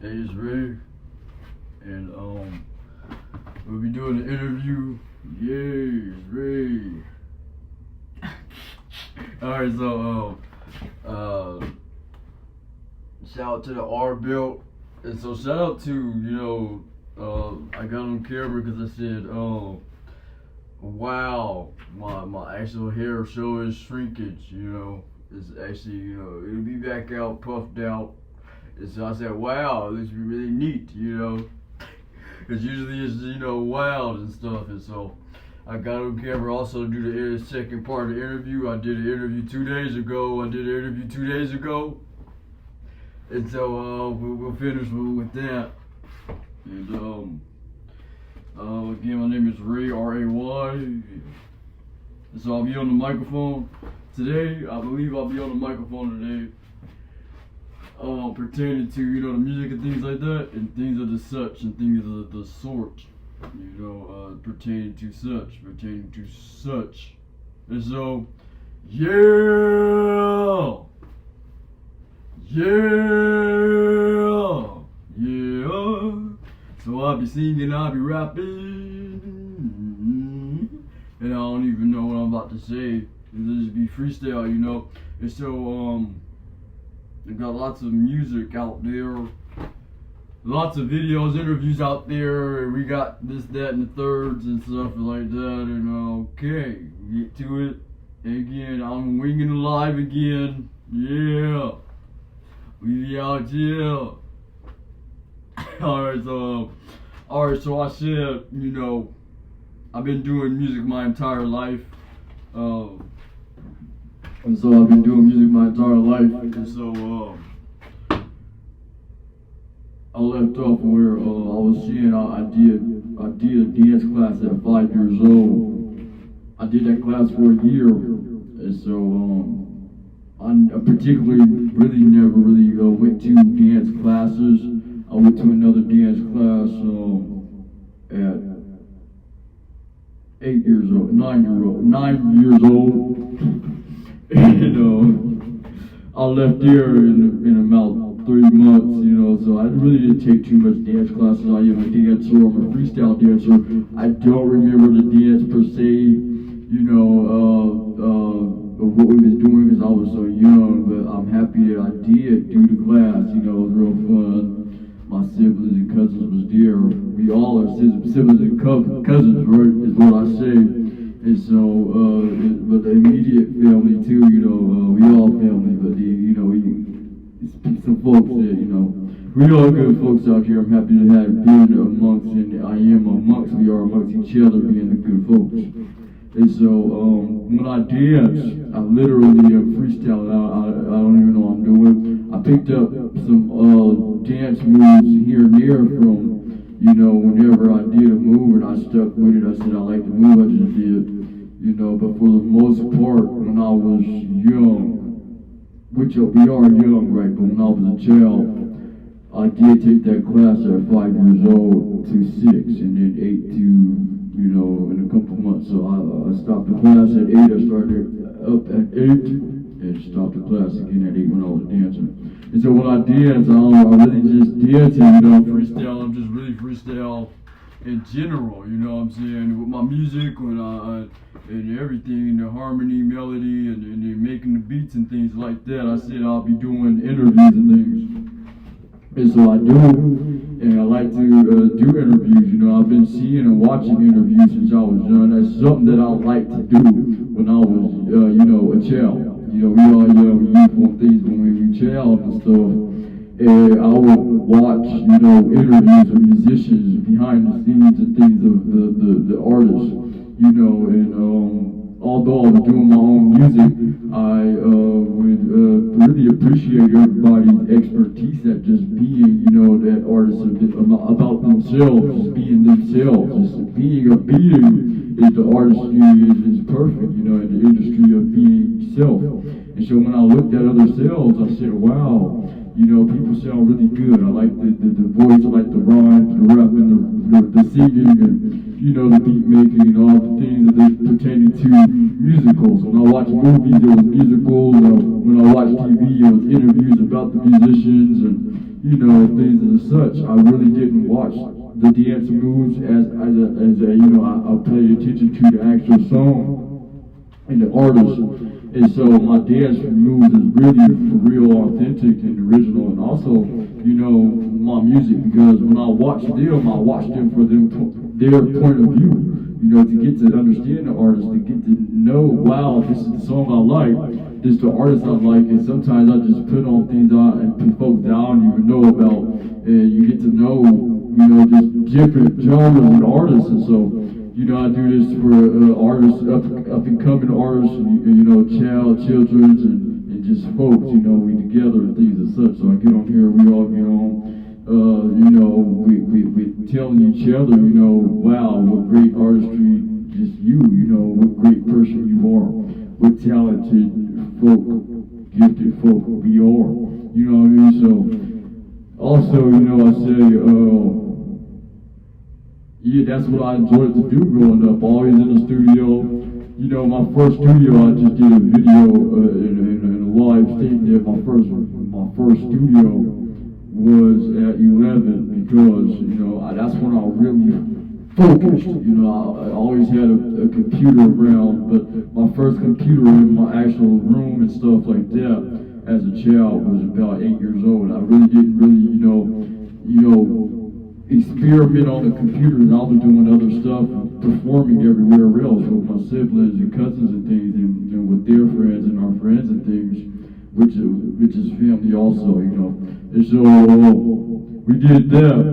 Hey, it's Ray, and we'll be doing an interview. Yay, it's Ray. All right, so shout out to the R Belt, and so shout out to I got on camera because I said wow, my actual hair showing shrinkage. It's actually it'll be back out puffed out. And so I said, wow, this would be really neat, because usually it's, wild and stuff. And so I got on camera also to do the second part of the interview. I did an interview 2 days ago. And so we'll finish with that. And again, my name is Ray, R-A-Y. And so I'll be on the microphone today. I believe I'll be on the microphone today. Pertaining to the music and things like that, and things of the such and things of the sort, pertaining to such, and so yeah. So I'll be singing, I'll be rapping, and I don't even know what I'm about to say. It'll just be freestyle, and so we got lots of music out there, lots of videos, interviews out there, and we got this, that, and the thirds and stuff like that. And okay, get to it. Again, I'm winging it live again. Yeah, we be out here. Alright, so I said, I've been doing music my entire life. And so I've been doing music my entire life, and so I left off where I was saying I did a dance class at 5 years old. I did that class for a year, and so I particularly really never went to dance classes. I went to another dance class at 9 years old. And I left there in about 3 months, so I really didn't take too much dance classes. I am a dancer, I'm a freestyle dancer. I don't remember the dance per se, of what we was doing because I was so young, but I'm happy that I did do the class, it was real fun. My siblings and cousins was there. We all are siblings and cousins, right, is what I say. And so, but the immediate family too, we all family, but some folks that, we all good folks out here. I'm happy to have been amongst, and I am amongst, we are amongst each other being the good folks. And so, when I dance, I literally freestyle. I don't even know what I'm doing. I picked up some dance moves here and there from, whenever I did a move and I stuck with it. I said I like the move, I just did. But for the most part, when I was young, which we are young, right? But when I was a child, I did take that class at 5 years old to 6, and then 8 to, in a couple months. So I stopped the class at 8. I started up at 8 and stopped the class again at 8 when I was dancing. And so when I dance, I really just dancing, freestyle. I'm just really freestyle in general, what I'm saying, with my music, and everything, the harmony, melody, and making the beats and things like that. I said I'll be doing interviews and things, and so I do, and I like to do interviews. I've been seeing and watching interviews since I was young. That's something that I like to do when I was, a child. We all young youthful things when we were child and stuff. And I would watch, interviews of musicians behind the scenes and things of the artists, and although I was doing my own music, I would really appreciate everybody's expertise at just being, that artist about themselves, just being themselves, just being a being is the artistry is perfect, in the industry of being self. And so when I looked at other selves, I said, wow. People sound really good. I like the voice, I like the rhymes, the rap, and the singing, and, the beat making, and all the things that are pertaining to musicals. When I watch movies, it was musicals. When I watch TV, it was interviews about the musicians, and, you know, things and such. I really didn't watch the dance moves as a you know, I paid attention to the actual song and the artist. And so my dance moves is really for real, authentic and original, and also, you know, my music, because when I watch them for their point of view, you know, to get to understand the artist, to get to know, wow, this is the song I like, this is the artist I like, and sometimes I just put on things out and put folks that I don't even know about, and you get to know, you know, just different genres and artists. And so, you know, I do this for artists, up and coming artists, you know, children, and just folks, you know, we together and things and such. So I get on here, we all get on, you know, we telling each other, you know, wow, what great artistry, just you know, what great person you are, what talented folk, gifted folk we are, you know what I mean? So, also, you know, I say, yeah, that's what I enjoyed to do growing up. Always in the studio. You know, my first studio, I just did a video in a live state there. My first studio was at 11 because, you know, that's when I really focused. You know, I always had a computer around, but my first computer in my actual room and stuff like that as a child was about 8 years old. I really didn't you know, experiment on the computers. I was doing other stuff, performing everywhere else with my siblings and cousins and things, and with their friends and our friends and things, which is family also, you know. And so we did that.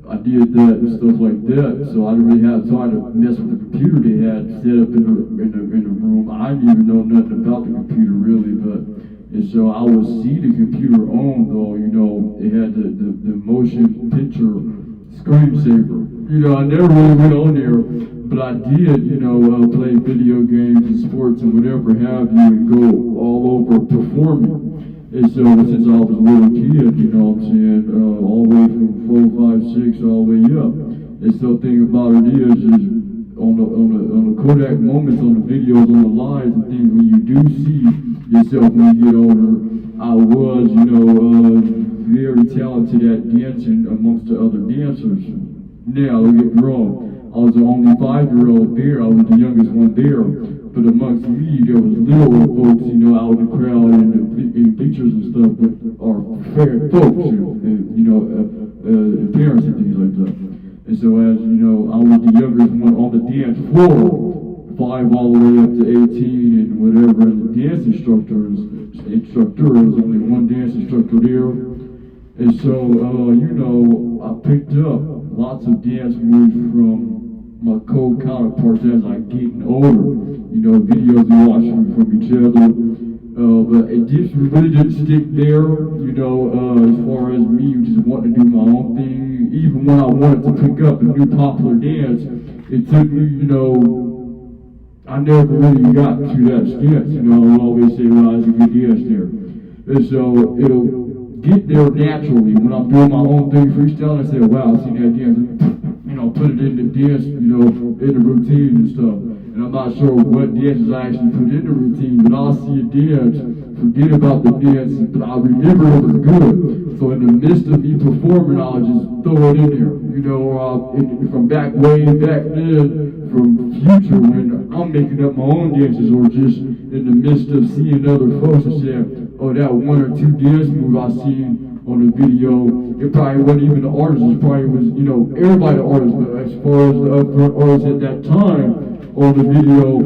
I did that and stuff like that. So I didn't really have time to mess with the computer they had set up in the room. I didn't even know nothing about the computer really, and so I would see the computer on though, you know, it had the motion picture screensaver. You know, I never really went on there, but I did, you know, play video games and sports and whatever have you, and go all over performing. And so since I was a little kid, you know what I'm saying, all the way from 4, 5, 6, all the way up. And so the thing about it is on the Kodak moments, on the videos, on the lives and things, when you do see yourself when you get older, I was, you know, very talented at dancing amongst the other dancers. Now, don't get me wrong, I was the only 5-year-old there, I was the youngest one there, but amongst me, there was little folks, you know, out in the crowd and in pictures and stuff, with our fair folks, you know, parents and things like that. And so as, you know, I was the youngest one on the dance floor, 5 all the way up to 18 and whatever, and the dance instructor was only one dance instructor there. And so, you know, I picked up lots of dance moves from my co-counterparts as I getting older. You know, videos we watch from each other. But it just really didn't stick there, you know, as far as me just wanting to do my own thing. Even when I wanted to pick up a new popular dance, it took me, you know, I never really got to that stance, you know. I always say, well, I was a good dancer. And so it'll get there naturally. When I'm doing my own thing freestyle, I say, wow, I see that dance, you know, put it in the dance, you know, in the routine and stuff. And I'm not sure what dances I actually put in the routine, but I'll see a dance, forget about the dance, but I remember it was good. So in the midst of me performing, I'll just throw it in there, you know, or from way back then, from future when I'm making up my own dances, or just in the midst of seeing other folks and saying, oh, that 1 or 2 dance moves I seen on the video, it probably wasn't even the artist, it probably was, you know, everybody the artist, but as far as the upfront artists at that time on the video,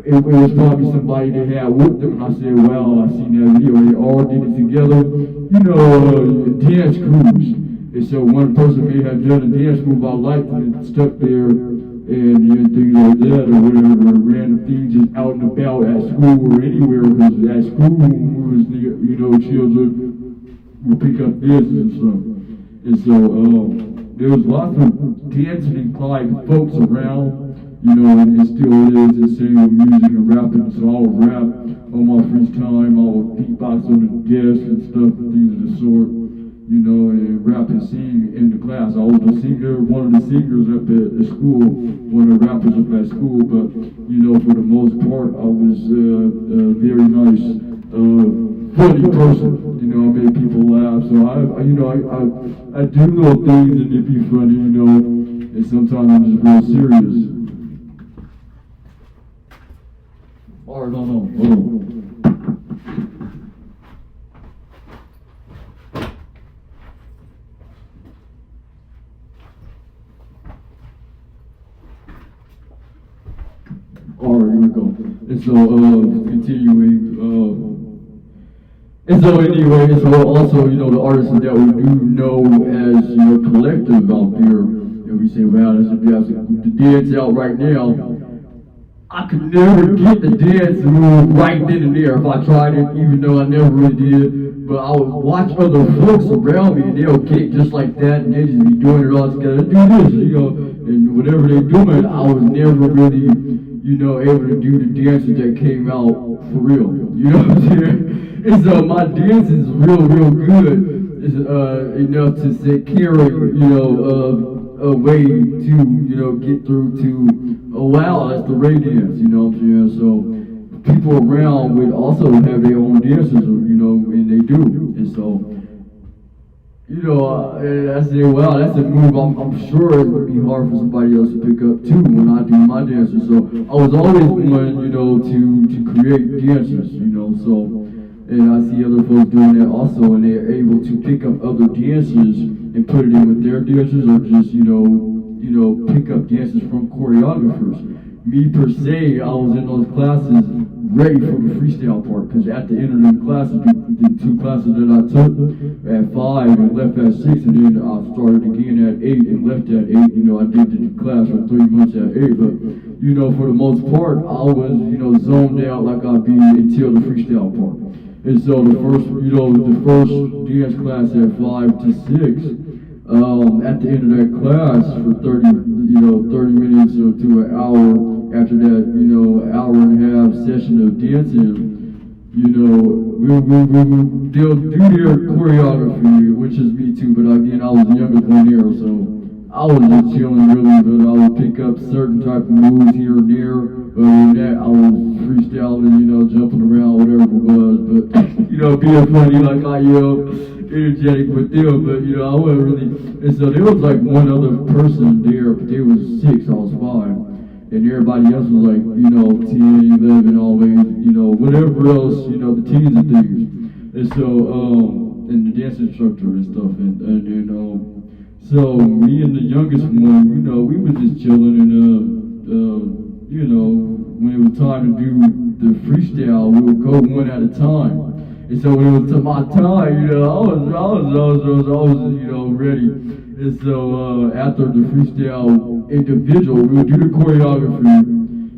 it was probably somebody they had with them, and I said, well, I seen that video, they all did it together, you know, dance crews. And so one person may have done a dance move I liked and stuck there, and things like that, or whatever, random things just out and about at school or anywhere, because at school, we was, you know, children would pick up dances and stuff. And so, there was lots of dancing inclined folks around, you know, and it still is, the same with music and rapping, so I would rap on my free time, I would beatbox on the desk and stuff, and things of the sort. You know, and rap and sing in the class. I was a singer, one of the singers up at school, one of the rappers up at school, but, you know, for the most part, I was a very nice, funny person. You know, I make people laugh. So I do little things and it be funny, and sometimes I'm just real serious. Or no, hold on. Alright, here we go. And so, continuing, and so anyway, so also, the artists that we do know as, collective out there, and we say, wow, the dance out right now, I could never get the dance move right then and there if I tried it, even though I never really did. But I would watch other folks around me, and they'll kick just like that, and they just be doing it all together. Do this, and whatever they're doing, I was never really, able to do the dances that came out for real. You know what I'm saying? And so my dance is real good. It's enough to carry, a way to, get through to, oh wow, that's the Ray dance, you know what I'm saying? So people around would also have their own dances, and they do. And so, I say, wow, that's a move I'm sure it would be hard for somebody else to pick up too when I do my dances. So I was always one, to create dances, so, and I see other folks doing that also, and they're able to pick up other dances and put it in with their dances, or just, pick up dances from choreographers. Me per se, I was in those classes ready for the freestyle part, because at the end of the classes, the 2 classes that I took at 5 and left at 6, and then I started again at 8 and left at 8. I did the class for 3 months at 8, but for the most part, I was zoned out like I'd be until the freestyle part. And so the first dance class at 5 to 6, at the end of that class for 30 minutes or to an hour, after that, hour and a half session of dancing, they'll do their choreography, which is me too, but again, I was the youngest one here, so I was just chilling really, but I would pick up certain type of moves here and there. Other than that, I was freestyling, jumping around, whatever it was, but, being funny like I energetic with them, but, I wasn't really, and so there was like one other person there, but there was 6, I was 5. And everybody else was like, 10, 11, always, whatever else, the teens and things. And so, and the dance instructor and stuff, so me and the youngest one, we were just chilling, and, when it was time to do the freestyle, we would go one at a time. And so when it was to my time, I was ready. And so after the freestyle individual, we would do the choreography,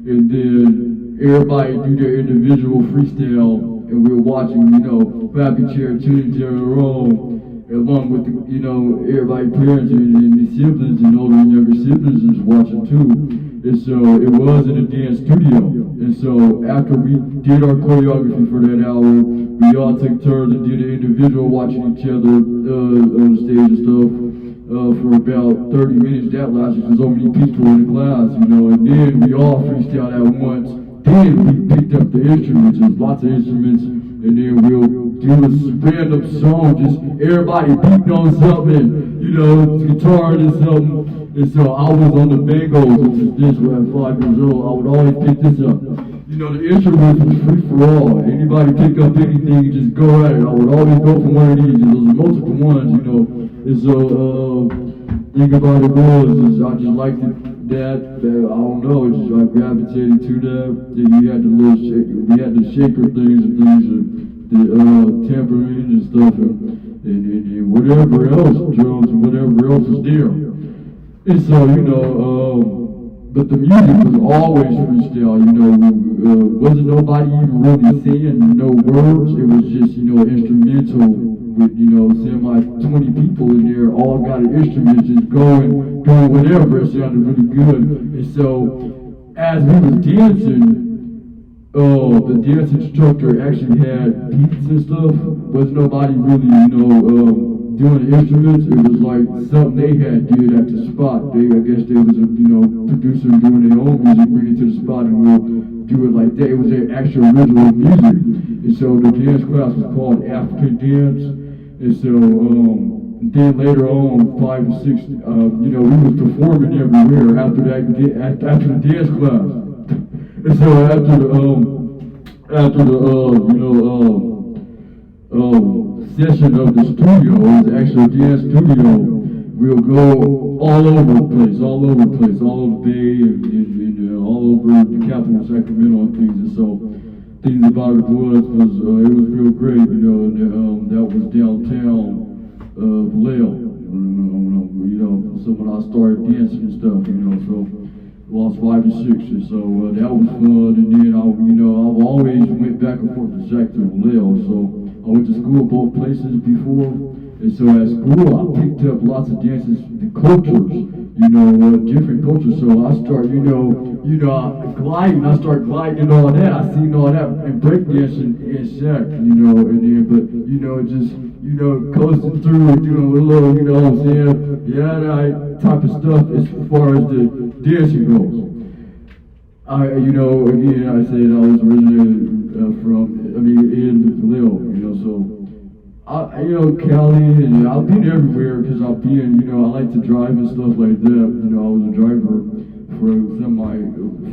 and then everybody do their individual freestyle, and we were watching, Pappy Chair, Tuning Chair, along with everybody, parents and the siblings, and older and younger siblings was watching too. And so it was in a dance studio. And so after we did our choreography for that hour, we all took turns and did an individual watching each other on the stage and stuff. For about 30 minutes, that lasted because so many people in the class, and then we all freestyled at once. Then we picked up the instruments, there's lots of instruments, and then we'll do a random song, just everybody beating on something, guitar and something. And so I was on the bangos, which is this, when I was 5 years old, I would always pick this up. The instruments was free for all. Anybody pick up anything and just go at it. I would always go for one of these, and those are multiple ones, And so, thing about it was, I just liked it that, I don't know, I gravitated to that. Then we had the shaker things and things, the tambourines and stuff, and whatever else, drums and whatever else was there. And so, but the music was always freestyle, wasn't nobody even really saying no words. It was just, instrumental with, 20 people in there, all got an instrument, just going, doing whatever. It sounded really good. And so, as we was dancing, the dance instructor actually had beats and stuff. Was nobody really, doing the instruments. It was like something they had did at the spot. I guess they was a, producer doing their own music, bring it to the spot, and we'll do it like that. It was their actual original music. And so the dance class was called African Dance. And so, then later on, 5 to 6, we was performing everywhere after after the dance class. And so after the session of the studio, the actual dance studio, we'll go all over the place, all over the Bay and all over the capital, Sacramento and things. And so things about it was it was real great, and that was downtown Vallejo. So when I started dancing and stuff, so I was 5 to 6, and so that was fun. And then I've always went back and forth to Sacramento, Vallejo. So I went to school both places before, and so at school I picked up lots of dances, the cultures, different cultures. So I start, gliding. I start gliding and all that. I seen all that and breakdancing in Sac, and then just coasting through and doing a little, what I'm saying, that type of stuff as far as the dancing goes. Again, I said I was originally in Vallejo, so Cali, and I've been everywhere because I've been, I like to drive and stuff like that. I was a driver for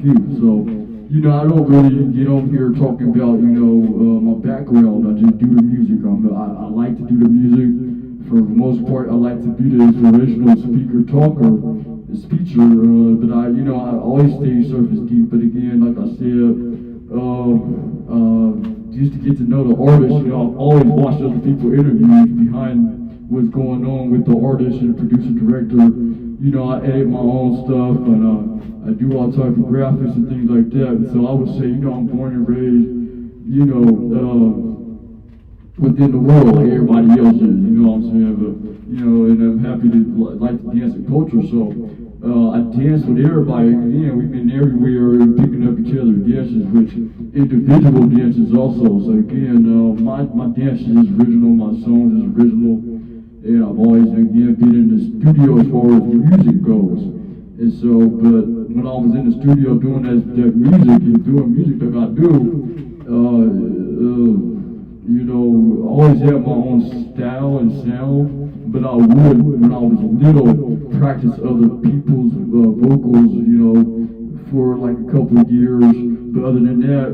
few, so, I don't really get on here talking about, my background. I just do the music. I like to do the music. For the most part, I like to be the inspirational speaker, talker, speecher, but I always stay surface deep. But again, like I said, just to get to know the artist, I've always watched other people interviews behind what's going on with the artist and producer, director. I edit my own stuff, and I do all types of graphics and things like that. And so I would say, I'm born and raised, within the world like everybody else is, what I'm saying? But, and I'm happy to like the dance and culture. So I dance with everybody. Again, we've been everywhere and picking up each other's dances, which individual dances also. So again, my dance is original, my songs is original, and I've always again been in the studio as far as music goes. And so, but when I was in the studio doing that music and doing music like I do, always had my own style and sound, but I would, when I was little, practice other people's vocals, for like a couple of years. But other than that,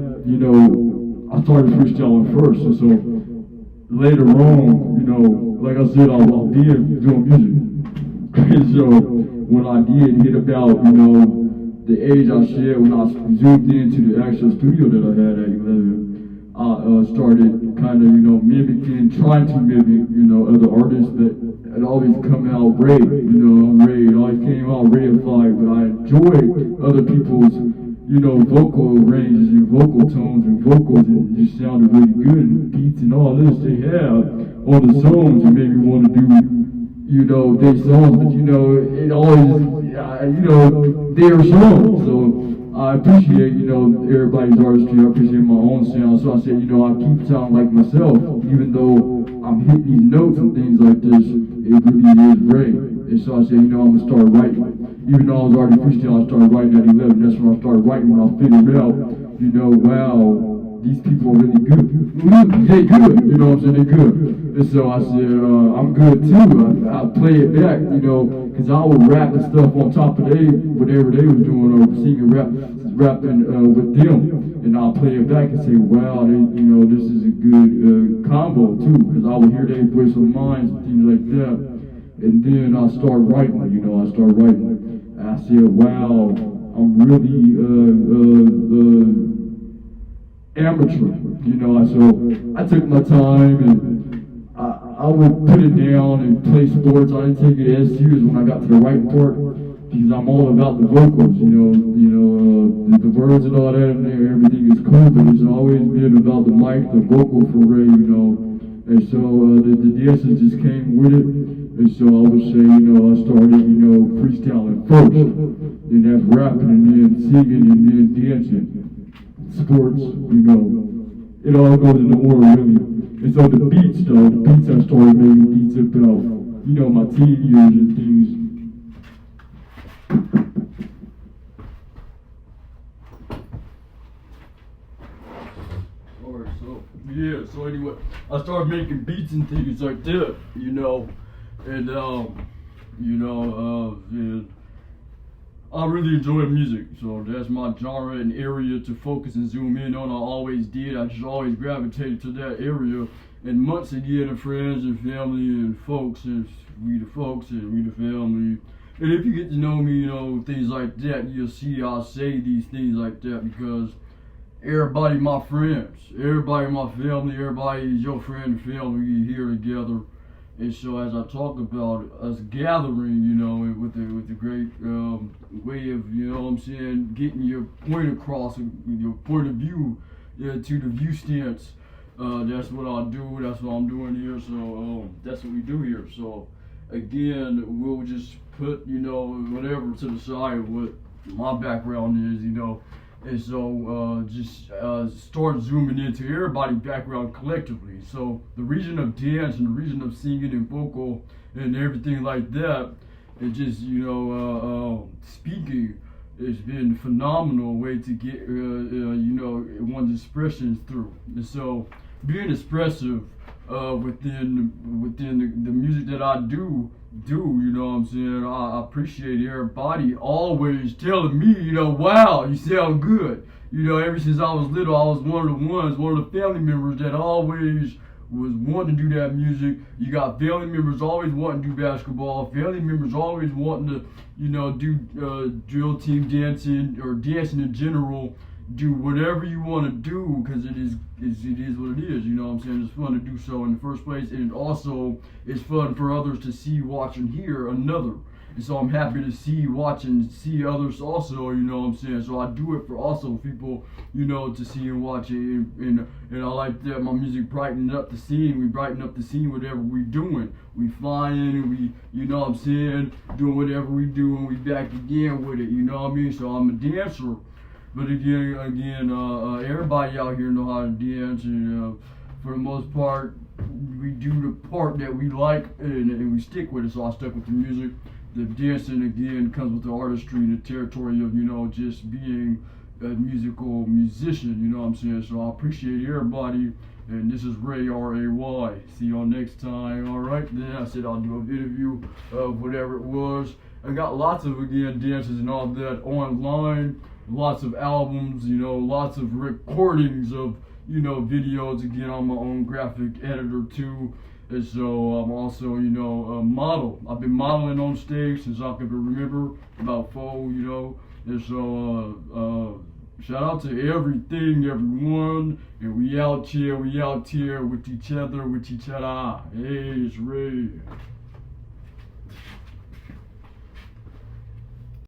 I started freestyling first. And so later on, like I said, I did doing music. And so when I did hit about, the age I said, when I zoomed into the actual studio that I had at 11, I started kind of, trying to mimic, other artists that had always come out great, it always came out reified, but I enjoyed other people's, vocal ranges and vocal tones and vocals, and it just sounded really good, and beats and all this they have on the songs, and made me want to do, their songs, but, it always, their songs, so I appreciate, everybody's artistry. I appreciate my own sound. So I said, I keep sounding like myself, even though I'm hitting these notes and things like this. It really is great. And so I said, I'm gonna start writing. Even though I was already freestyling, I started writing at 11. That's when I started writing. When I figured out, wow, these people are really good. They good. They're good. And so I said, I'm good too. I play it back, because I would rap and stuff on top of whatever they was doing, or singing, rapping with them. And I'll play it back and say, wow, this is a good combo too, because I would hear their voice of minds and things like that. And then I start writing, And I said, wow, I'm really amateur, so I took my time, and I would put it down and play sports. I didn't take it as serious when I got to the writing part, because I'm all about the vocals, the words and all that in there, everything is cool, but it's always been about the mic, the vocal foray, and so the dances just came with it. And so I would say, I started, freestyling first, and that's rapping, and then singing, and then dancing. Sports, it all goes in the order, really. And so the beats I started making beats about, my teen years and things. Alright, so, yes. So anyway, I started making beats and things like that, and and I really enjoy music, so that's my genre and area to focus and zoom in on. I always did. I just always gravitated to that area. And months again of friends and family and folks, and we the folks and we the family. And if you get to know me, things like that, you'll see I say these things like that because everybody my friends, everybody my family, everybody is your friend and family. We here together. And so as I talk about us gathering, with the great way of, getting your point across, your point of view to the view stance. That's what I do. That's what I'm doing here. So that's what we do here. So again, we'll just put whatever to the side what my background is, and so just start zooming into everybody's background collectively. So the reason of dance and the reason of singing and vocal and everything like that, and just speaking. It's been a phenomenal way to get one's expressions through, and so being expressive within the music that I do, I appreciate everybody always telling me, wow, you sound good. Ever since I was little, I was one of the family members that always was wanting to do that music. You got family members always wanting to do basketball, family members always wanting to, do drill team dancing or dancing in general. Do whatever you want to do because it is what it is. It's fun to do so in the first place, and also it's fun for others to see, watch, and hear another. And so I'm happy to see, watch, and see others also. So I do it for also people, to see and watch it, and I like that my music brighten up the scene. We brighten up the scene whatever we doing. We flying and we, doing whatever we do, and we back again with it. So I'm a dancer. But again, everybody out here know how to dance, and for the most part, we do the part that we like, and we stick with it. So I stuck with the music. The dancing again comes with the artistry and the territory of just being a musical musician. So I appreciate everybody, and this is Ray, R-A-Y. See y'all next time. All right, then I said I'll do an interview of whatever it was. I got lots of dances and all that online. Lots of albums, lots of recordings of, videos. Again, I'm my own graphic editor too. And so I'm also, a model. I've been modeling on stage since I can remember, about 4, And so, shout out to everything, everyone. And we out here with each other, with each other. Hey, it's Ray.